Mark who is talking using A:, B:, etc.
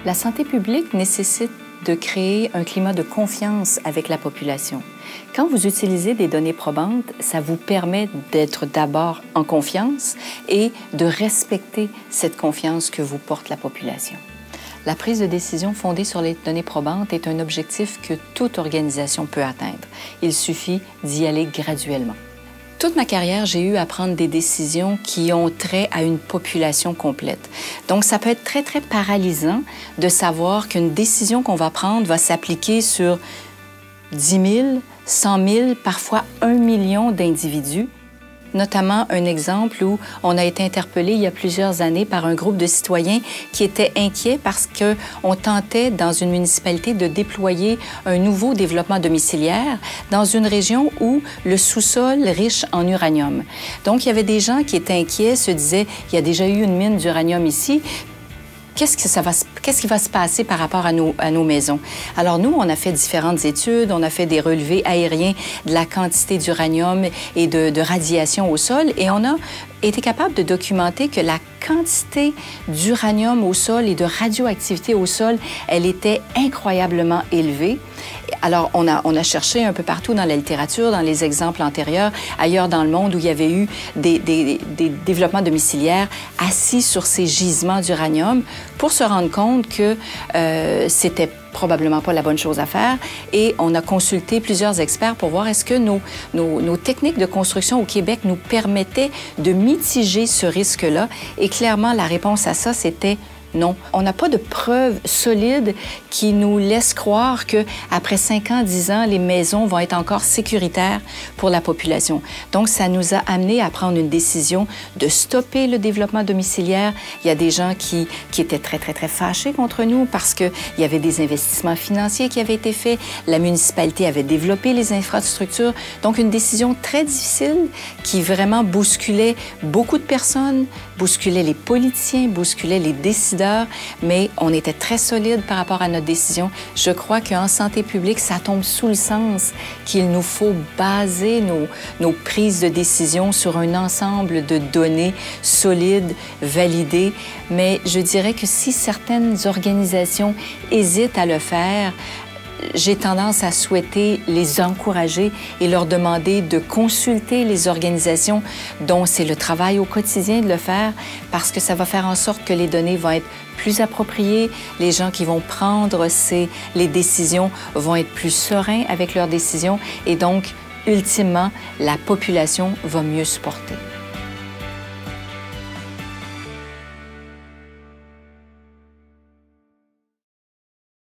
A: La santé publique nécessite de créer un climat de confiance avec la population. Quand vous utilisez des données probantes, ça vous permet d'être d'abord en confiance et de respecter cette confiance que vous porte la population. La prise de décision fondée sur les données probantes est un objectif que toute organisation peut atteindre. Il suffit d'y aller graduellement. Toute ma carrière, j'ai eu à prendre des décisions qui ont trait à une population complète. Donc, ça peut être très, très paralysant de savoir qu'une décision qu'on va prendre va s'appliquer sur 10 000, 100 000, parfois 1 million d'individus. Notamment un exemple où on a été interpellé il y a plusieurs années par un groupe de citoyens qui étaient inquiets parce qu'on tentait dans une municipalité de déployer un nouveau développement domiciliaire dans une région où le sous-sol riche en uranium. Donc, il y avait des gens qui étaient inquiets, se disaient « il y a déjà eu une mine d'uranium ici ». Qu'est-ce qui va se passer par rapport à nos maisons? Alors, nous, on a fait différentes études, on a fait des relevés aériens de la quantité d'uranium et de radiation au sol, et on a été capable de documenter que la quantité d'uranium au sol et de radioactivité au sol, elle était incroyablement élevée. Alors, on a cherché un peu partout dans la littérature, dans les exemples antérieurs, ailleurs dans le monde où il y avait eu des développements domiciliaires assis sur ces gisements d'uranium pour se rendre compte que c'était probablement pas la bonne chose à faire. Et on a consulté plusieurs experts pour voir est-ce que nos techniques de construction au Québec nous permettaient de mitiger ce risque-là. Et clairement, la réponse à ça, c'était non. On n'a pas de preuves solides qui nous laissent croire qu'après 5 ans, 10 ans, les maisons vont être encore sécuritaires pour la population. Donc, ça nous a amené à prendre une décision de stopper le développement domiciliaire. Il y a des gens qui étaient très, très, très fâchés contre nous parce qu'il y avait des investissements financiers qui avaient été faits. La municipalité avait développé les infrastructures. Donc, une décision très difficile qui vraiment bousculait beaucoup de personnes, bousculait les politiciens, bousculait les décideurs, mais on était très solide par rapport à notre décision. Je crois qu'en santé publique, ça tombe sous le sens qu'il nous faut baser nos prises de décision sur un ensemble de données solides, validées. Mais je dirais que si certaines organisations hésitent à le faire, j'ai tendance à souhaiter les encourager et leur demander de consulter les organisations dont c'est le travail au quotidien de le faire parce que ça va faire en sorte que les données vont être plus appropriées, les gens qui vont prendre les décisions vont être plus sereins avec leurs décisions et donc, ultimement, la population va mieux supporter.